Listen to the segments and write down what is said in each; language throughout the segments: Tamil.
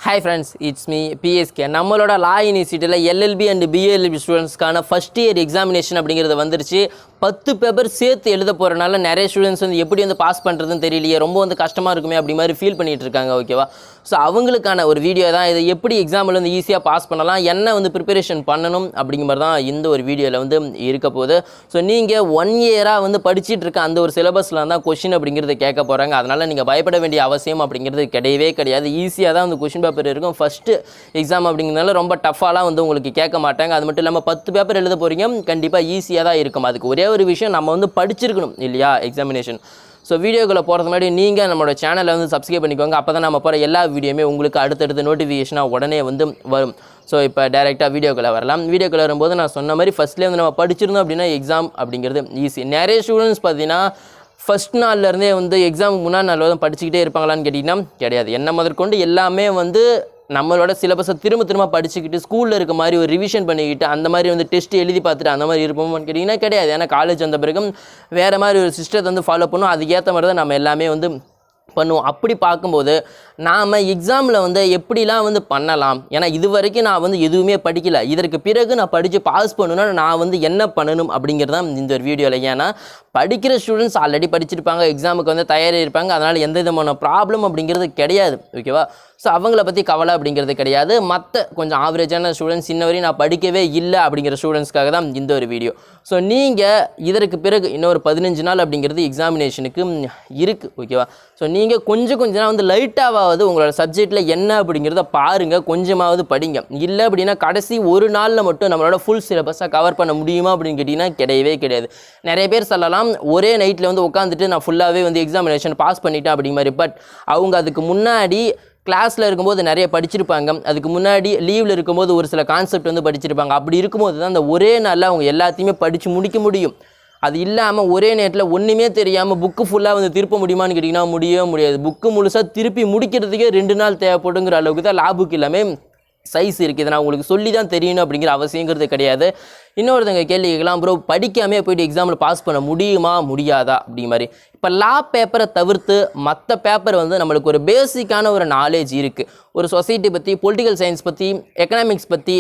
Hi friends, it's me PSK. நம்மளோட லா யூனிவர்சிட்டியில் LLB அண்ட் BLB ஸ்டூடெண்ட்ஸ்க்கான ஃபஸ்ட் இயர் எக்ஸாமினேஷன் அப்படிங்கிறது வந்துருச்சு. 10 பேப்பர் சேர்த்து எழுத போகிறனால நிறைய ஸ்டூடெண்ட்ஸ் வந்து எப்படி வந்து பாஸ் பண்ணுறதுன்னு தெரியலையே, ரொம்ப வந்து கஷ்டமாக இருக்குமே அப்படி மாதிரி ஃபீல் பண்ணிகிட்டு இருக்காங்க. ஓகேவா? ஸோ அவங்களுக்கான ஒரு வீடியோ தான் இது. எப்படி எக்ஸாமில் வந்து ஈஸியாக பாஸ் பண்ணலாம், என்ன வந்து ப்ரிப்பரேஷன் பண்ணணும் அப்படிங்கிற மாதிரி தான் இந்த ஒரு வீடியோவில் வந்து இருக்க போகுது. ஸோ நீங்கள் 1 இயராக வந்து படிச்சுட்டு இருக்க அந்த ஒரு சிலபஸில் தான் கொஷின் அப்படிங்கிறது கேட்க போகிறாங்க. அதனால் நீங்கள் பயப்பட வேண்டிய அவசியம் அப்படிங்கிறது கிடையவே கிடையாது. ஈஸியாக தான் வந்து கொஷின் பேப்பர் இருக்கும். ஃபஸ்ட்டு எக்ஸாம் அப்படிங்கிறதுனால ரொம்ப டஃபாலாம் வந்து உங்களுக்கு கேட்க மாட்டாங்க. அது மட்டும் இல்லாமல் 10 பேப்பர் எழுத போகிறீங்க, கண்டிப்பாக ஈஸியாக தான் இருக்கும். அதுக்கு ஒரே ஒரு விஷயம், நம்ம வந்து படிச்சிருக்கணும் இல்லையா எக்ஸாமினேஷன். ஸோ வீடியோக்குள்ளே போகிறது முன்னாடி நீங்கள் நம்மளோட சேனலை வந்து சப்ஸ்கிரைப் பண்ணிக்கோங்க. அப்போ தான் நம்ம போகிற எல்லா வீடியோமே உங்களுக்கு அடுத்தடுத்து நோட்டிஃபிகேஷனாக உடனே வந்து வரும். ஸோ இப்போ டேரெக்டாக வீடியோக்குள்ளே வரலாம். வீடியோக்குள்ளே வரும்போது நான் சொன்ன மாதிரி ஃபஸ்ட்லேயே வந்து நம்ம படிச்சிருந்தோம் அப்படின்னா எக்ஸாம் அப்படிங்கிறது ஈஸி. நிறைய ஸ்டூடெண்ட்ஸ் பார்த்தீங்கன்னா ஃபஸ்ட் நாள்லேருந்தே வந்து எக்ஸாமுக்கு முன்னாடி நாள் வந்து படிச்சுக்கிட்டே இருப்பாங்களான்னு கேட்டிங்கன்னா கிடையாது. என்ன முதற்கொண்டு எல்லாமே வந்து நம்மளோட சிலபஸை திரும்ப படிச்சுக்கிட்டு ஸ்கூலில் இருக்க மாதிரி ஒரு ரிவிஷன் பண்ணிக்கிட்டு அந்த மாதிரி வந்து டெஸ்ட் எழுதி பார்த்துட்டு அந்த மாதிரி இருப்போம்னு கேட்டிங்கன்னா கிடையாது. ஏன்னா காலேஜ் வந்த பிறகு வேறு மாதிரி ஒரு சிஸ்டத்தை வந்து ஃபாலோ பண்ணுவோம். அதுக்கேற்ற மாதிரி தான் நம்ம எல்லாமே வந்து பண்ணுவோம். அப்படி பார்க்கும்போது நாம் எக்ஸாமில் வந்து எப்படிலாம் வந்து பண்ணலாம், ஏன்னா இது வரைக்கும் நான் வந்து எதுவுமே படிக்கலை, இதற்கு பிறகு நான் படித்து பாஸ் பண்ணணுன்னா நான் வந்து என்ன பண்ணணும் அப்படிங்கிறதான் இந்த ஒரு வீடியோவில். ஏன்னா படிக்கிற ஸ்டூடெண்ட்ஸ் ஆல்ரெடி படிச்சிருப்பாங்க, எக்ஸாமுக்கு வந்து தயாராக இருப்பாங்க. அதனால் எந்த விதமான ப்ராப்ளம் அப்படிங்கிறது கிடையாது. ஓகேவா? ஸோ அவங்கள பற்றி கவலை அப்படிங்கிறது கிடையாது. மற்ற கொஞ்சம் ஆவரேஜான ஸ்டூடெண்ட்ஸ் இன்ன வரையும் நான் படிக்கவே இல்லை அப்படிங்கிற ஸ்டூடெண்ட்ஸ்க்காக தான் இந்த ஒரு வீடியோ. ஸோ நீங்கள் இதற்கு பிறகு இன்னொரு 15 நாள் அப்படிங்கிறது எக்ஸாமினேஷனுக்கு இருக்குது. ஓகேவா? ஸோ நீங்கள் கொஞ்சம் நாள் வந்து லைட்டாவது உங்களோட சப்ஜெக்டில் என்ன அப்படிங்கிறத பாருங்கள், கொஞ்சமாவது படிங்க. இல்லை அப்படின்னா கடைசி ஒரு நாளில் மட்டும் நம்மளோட ஃபுல் சிலபஸாக கவர் பண்ண முடியுமா அப்படின்னு கேட்டிங்கன்னா கிடையவே கிடையாது. நிறைய பேர் சொல்லலாம் ஒரே நைட்டில் வந்து உட்காந்துட்டு நான் ஃபுல்லாகவே வந்து எக்ஸாமினேஷன் பாஸ் பண்ணிட்டேன் அப்படிங்கிற மாதிரி. பட் அவங்க அதுக்கு முன்னாடி கிளாஸில் இருக்கும்போது நிறைய படிச்சிருப்பாங்க, அதுக்கு முன்னாடி லீவில் இருக்கும்போது ஒரு சில கான்செப்ட் வந்து படிச்சிருப்பாங்க. அப்படி இருக்கும்போது தான் அந்த ஒரே நாளில் அவங்க எல்லாத்தையுமே படித்து முடிக்க முடியும். அது இல்லாமல் ஒரே நேரத்தில் ஒன்றுமே தெரியாமல் புக்கு ஃபுல்லாக வந்து திருப்ப முடியுமான்னு கேட்டிங்கன்னா முடியவே முடியாது. புக்கு முழுசாக திருப்பி முடிக்கிறதுக்கே 2 நாள் தேவைப்படுங்கிற அளவுக்கு தான் லா புக் எல்லாமே சைஸ் இருக்குது. இதை நான் உங்களுக்கு சொல்லி தான் தெரியணும் அப்படிங்கிற அவசியங்கிறது கிடையாது. இன்னொருத்தங்க கேள்வி கேட்கலாம், ப்ரோ படிக்காமே போய்ட்டு எக்ஸாமில் பாஸ் பண்ண முடியுமா முடியாதா அப்படிங்கிற மாதிரி. இப்போ லா பேப்பரை தவிர்த்து மற்ற பேப்பர் வந்து நம்மளுக்கு ஒரு பேசிக்கான ஒரு நாலேஜ் இருக்குது. ஒரு சொசைட்டி பற்றி, பொலிட்டிக்கல் சயின்ஸ் பற்றி, எக்கனாமிக்ஸ் பற்றி,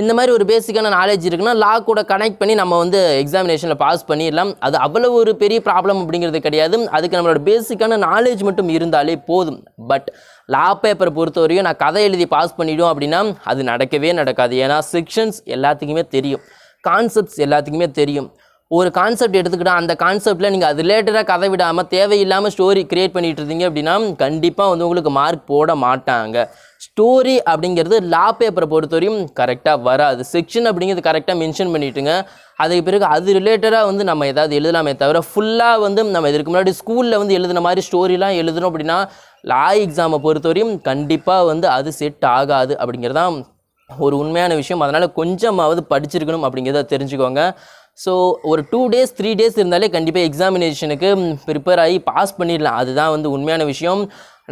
இந்த மாதிரி ஒரு பேசிக்கான நாலேஜ் இருக்குன்னா லா கூட கனெக்ட் பண்ணி நம்ம வந்து எக்ஸாமினேஷனில் பாஸ் பண்ணிடலாம். அது அவ்வளோ ஒரு பெரிய ப்ராப்ளம் அப்படிங்கிறது கிடையாது. அதுக்கு நம்மளோட பேசிக்கான நாலேஜ் மட்டும் இருந்தாலே போதும். பட் லா பேப்பரை பொறுத்த வரையும் நான் கதை எழுதி பாஸ் பண்ணிவிடும் அப்படின்னா அது நடக்கவே நடக்காது. ஏன்னா செக்ஷன்ஸ் எல்லாத்துக்குமே தெரியும், கான்செப்ட்ஸ் எல்லாத்துக்குமே தெரியும். ஒரு கான்செப்ட் எடுத்துக்கிட்டால் அந்த கான்செப்டில் நீங்கள் அது ரிலேட்டடாக கதை விடாமல் தேவையில்லாமல் ஸ்டோரி க்ரியேட் பண்ணிகிட்டு இருந்தீங்க அப்படின்னா கண்டிப்பாக வந்து உங்களுக்கு மார்க் போட மாட்டாங்க. ஸ்டோரி அப்படிங்கிறது லா பேப்பரை பொறுத்தவரையும் கரெக்டாக வராது. செக்ஷன் அப்படிங்கிறது கரெக்டாக மென்ஷன் பண்ணிவிட்டுங்க. அதுக்கு பிறகு அது ரிலேட்டடாக வந்து நம்ம ஏதாவது எழுதலாமே தவிர ஃபுல்லாக வந்து நம்ம இதற்கு முன்னாடி ஸ்கூலில் வந்து எழுதுன மாதிரி ஸ்டோரிலாம் எழுதணும் அப்படின்னா லா எக்ஸாமை பொறுத்தவரையும் கண்டிப்பாக வந்து அது செட் ஆகாது அப்படிங்கிறதான் ஒரு உண்மையான விஷயம். அதனால் கொஞ்சமாவது படிச்சிருக்கணும் அப்படிங்கிறத தெரிஞ்சுக்கோங்க. ஸோ ஒரு 2 days 3 days இருந்தாலே கண்டிப்பாக எக்ஸாமினேஷனுக்கு ப்ரிப்பேர் ஆகி பாஸ் பண்ணிடலாம். அதுதான் வந்து உண்மையான விஷயம்.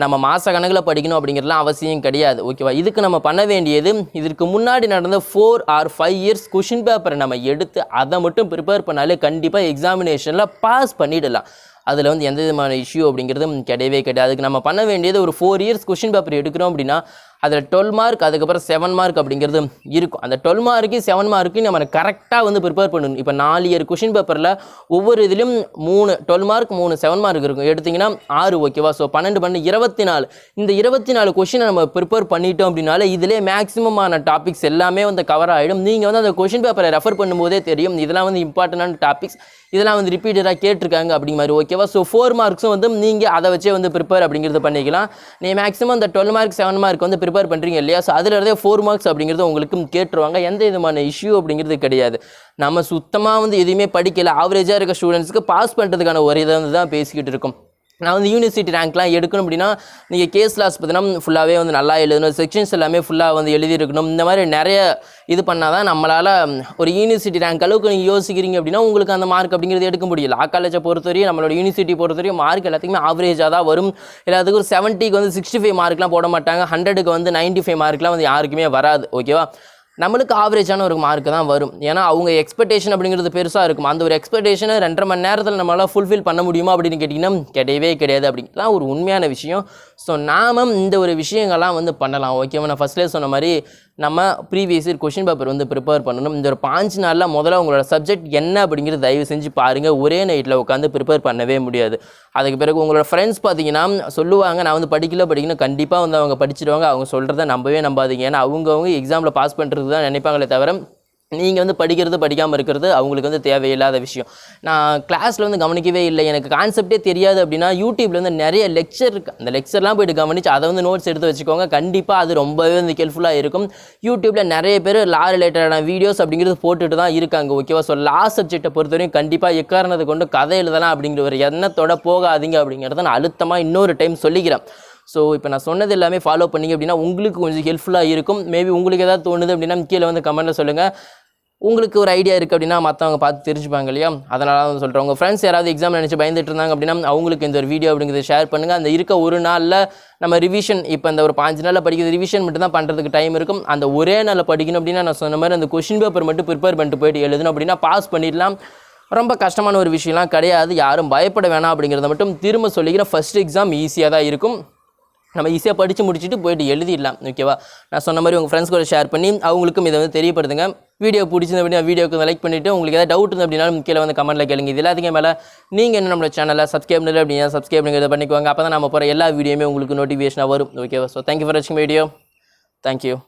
நம்ம மாத கணக்கில் படிக்கணும் அப்படிங்கிறதுலாம் அவசியம் கிடையாது. ஓகேவா? இதுக்கு நம்ம பண்ண வேண்டியது, இதற்கு முன்னாடி நடந்த 4 or 5 years கொஷின் பேப்பரை நம்ம எடுத்து அதை மட்டும் ப்ரிப்பேர் பண்ணாலே கண்டிப்பாக எக்ஸாமினேஷனில் பாஸ் பண்ணிடலாம். அதில் வந்து எந்த விதமான இஷ்யூ அப்படிங்கிறது கிடையவே கிடையாது. அதுக்கு நம்ம பண்ண வேண்டியது ஒரு 4 years கொஷின் பேப்பர் எடுக்கிறோம் அப்படின்னா அதில் 12 மார்க், அதுக்கப்புறம் 7 மார்க் அப்படிங்கிறது இருக்கும். அந்த 12 மார்க்கு 7 மார்க்கு நம்ம கரெக்டாக வந்து ப்ரிப்பேர் பண்ணணும். இப்போ 4 இயர் கொஷின் பேப்பரில் ஒவ்வொரு இதுலையும் 3 12 மார்க் 3 7 மார்க் இருக்கும். எடுத்திங்கன்னா 6. ஓகேவா? ஸோ 12 24. இந்த 24 கொஷினை நம்ம ப்ரிப்பேர் பண்ணிட்டோம் அப்படின்னால இதிலே மேக்ஸிமமான டாபிக்ஸ் எல்லாமே வந்து கவர் ஆகிடும். நீங்கள் வந்து அந்த கொஷின் பேப்பரை ரெஃபர் பண்ணும்போதே தெரியும் இதெல்லாம் வந்து இம்பார்ட்டண்டான டாபிக்ஸ், இதெல்லாம் வந்து ரிப்பீட்டடாக கேட்டிருக்காங்க அப்படிங்கிற மாதிரி. ஓகேவா? ஸோ 4 மார்க்ஸும் வந்து நீங்கள் அதை வச்சே வந்து ப்ரிப்பேர் அப்படிங்கிறது பண்ணிக்கலாம். நீங்கள் மேக்ஸிமம் அந்த 12 மார்க் 7 மார்க் வந்து ப்ரிப்பேர் பண்ணுறீங்க இல்லையா? ஸோ அதில் இருந்தே 4 மார்க்ஸ் அப்படிங்கிறது உங்களுக்கு கேட்டுருவாங்க. எந்த விதமான இஷ்யூ அப்படிங்கிறது கிடையாது. நம்ம சுத்தமாக வந்து எதுவுமே படிக்கலை, ஆவரேஜாக இருக்க ஸ்டூடெண்ட்ஸ்க்கு பாஸ் பண்ணுறதுக்கான ஒரு இதை வந்து தான் பேசிக்கிட்டு இருக்கோம். நான் வந்து யூனிவர்சிட்டி ரேங்க்லாம் எடுக்கணும் அப்படின்னா நீங்கள் கேஸ் லாஸ் பார்த்தீங்கன்னா ஃபுல்லாகவே வந்து நல்லா எழுதணும், செக்ஷன்ஸ் எல்லாமே ஃபுல்லாக வந்து எழுதியிருக்கணும். இந்த மாதிரி நிறைய இது பண்ணால் தான் நம்மளால் ஒரு யூனிவர்சிட்டி ரேங்க் அளவுக்கு நீங்கள் யோசிக்கிறீங்க அப்படின்னா உங்களுக்கு அந்த மார்க் அப்படிங்கிறது எடுக்க முடியல. லா காலேஜை பொறுத்தவரையும் நம்மளோட யூனிவர்சிட்டி பொறுத்தவரையும் மார்க் எல்லாத்துக்குமே ஆவரேஜாக தான் வரும். எல்லாத்துக்கும் ஒரு 70க்கு வந்து 65 மார்க்லாம் போட மாட்டாங்க, 100க்கு வந்து 95 மார்க்லாம் வந்து யாருக்குமே வராது. ஓகேவா? நம்மளுக்கு ஆவரேஜான ஒரு மார்க் தான் வரும். ஏன்னா அவங்க எக்ஸ்பெக்டேஷன் அப்படிங்கிறது பெருசாக இருக்கும். அந்த ஒரு எக்ஸ்பெக்டேஷனை 2.5 மணி நேரத்தில் நம்மளால் ஃபுல்ஃபில் பண்ண முடியுமா அப்படின்னு கேட்டிங்கன்னா கிடையவே கிடையாது. அப்படிங்கலாம் ஒரு உண்மையான விஷயம். ஸோ நாம இந்த ஒரு விஷயங்கள்லாம் வந்து பண்ணலாம். ஓகேவா? நான் ஃபஸ்ட்லேயே சொன்ன மாதிரி நம்ம ப்ரீவியஸ் இயர் கொஷின் பேப்பர் வந்து ப்ரிப்பேர் பண்ணணும். இந்த ஒரு 5 நாளில் முதல்ல உங்களோட சப்ஜெக்ட் என்ன அப்படிங்கிறது தயவு செஞ்சு பாருங்கள். ஒரே நைட்டில் உட்காந்து ப்ரிப்பேர் பண்ணவே முடியாது. அதுக்கு பிறகு உங்களோட ஃப்ரெண்ட்ஸ் பார்த்தீங்கன்னா சொல்லுவாங்க, நான் வந்து படிக்கணும். கண்டிப்பாக வந்து அவங்க படிச்சிடுவாங்க. அவங்க சொல்கிறத நம்பவே நம்பாதீங்க. ஏன்னா அவங்க எக்ஸாமில் பாஸ் பண்ணுறது தான் நினைப்பாங்களே தவிர நீங்கள் வந்து படிக்கிறது படிக்காமல் இருக்கிறது அவங்களுக்கு வந்து தேவையில்லாத விஷயம். நான் கிளாஸில் வந்து கவனிக்கவே இல்லை, எனக்கு கான்செப்டே தெரியாது அப்படின்னா யூடியூப்ல வந்து நிறைய லெக்சர் இருக்குது. அந்த லெக்சர்லாம் போய்ட்டு கவனித்து அதை வந்து நோட்ஸ் எடுத்து வச்சுக்கோங்க. கண்டிப்பாக அது ரொம்பவே வந்து ஹெல்ப்ஃபுல்லாக இருக்கும். யூடியூப்பில் நிறைய பேர் லா ரிலேட்டடான வீடியோஸ் அப்படிங்கிறது போட்டுட்டு தான் இருக்காங்க. ஓகேவா? ஸோ லா சப்ஜெக்டை பொறுத்தவரையும் கண்டிப்பாக எக்காரணத்தை கொண்டு கதை எழுதலாம் அப்படிங்கிற ஒரு எண்ணத்தோட போகாதீங்க அப்படிங்கிறத நான் அழுத்தமாக இன்னொரு டைம் சொல்லிக்கிறேன். ஸோ இப்போ நான் சொன்னது எல்லாமே ஃபாலோ பண்ணிங்க அப்படின்னா உங்களுக்கு கொஞ்சம் ஹெல்ப்ஃபுல்லாக இருக்கும். மேபி உங்களுக்கு ஏதாவது தோணுது அப்படின்னா கீழே வந்து கமெண்ட்டில் சொல்லுங்கள். உங்களுக்கு ஒரு ஐடியா இருக்குது அப்படின்னா மற்றவங்க பார்த்து தெரிஞ்சுப்பாங்க இல்லையா? அதனால தான் சொல்கிறேன். உங்கள் ஃப்ரெண்ட்ஸ் யாராவது எக்ஸாம் நினச்சி பயந்துட்டு இருந்தாங்க அப்படின்னா அவங்களுக்கு இந்த ஒரு வீடியோ அப்படிங்கிறத ஷேர் பண்ணுங்கள். அந்த இருக்க ஒரு நாளில் நம்ம ரிவிஷன், இப்போ இந்த ஒரு 5 நாளில் படிக்கிறது ரிவிஷன் மட்டும் தான் பண்ணுறதுக்கு டைம் இருக்கும். அந்த ஒரே நாளில் படிக்கணும் அப்படின்னா நான் சொன்ன மாதிரி அந்த கொஷின் பேப்பர் மட்டும் ப்ரிப்பேர் பண்ணிட்டு போயிட்டு எழுதணும் அப்படின்னா பாஸ் பண்ணிடலாம். ரொம்ப கஷ்டமான ஒரு விஷயம்லாம் கிடையாது. யாரும் பயப்பட வேணாம் அப்படிங்கிறத மட்டும் திரும்ப சொல்லிக்கிறேன். ஃபஸ்ட் எக்ஸாம் ஈஸியாக தான் இருக்கும். நம்ம ஈஸியாக படித்து முடிச்சுட்டு போய்ட்டு எழுதிடலாம். ஓகேவா? நான் சொன்ன மாதிரி உங்கள் ஃப்ரெண்ட்ஸ் கூட ஷேர் பண்ணி அவங்களுக்கும் இதை வந்து தெரியப்படுத்துங்க. வீடியோ பிடிச்சிருந்து அப்படின்னா வீடியோக்கு லைக் பண்ணிவிட்டு உங்களுக்கு ஏதாவது டவுட் இருக்குது அப்படின்னாலும் கீழே வந்து கமெண்ட்டில் கேளுங்க. இது எல்லாத்துக்கும் மேலே நீங்கள் என்ன நம்மளோட சேனலை சப்ஸ்கிரைப் பண்ணல அப்படின்னா சப்ஸ்கிரைப் பண்ணுறதை பண்ணிக்குவாங்க. அப்போ தான் நம்ம போகிற எல்லா வீடியோமே உங்களுக்கு நோட்டிஃபிகேஷனாக வரும். ஓகேவா? ஸோ தேங்க்யூ ஃபார் வாட்சிங் வீடியோ. தேங்க்யூ.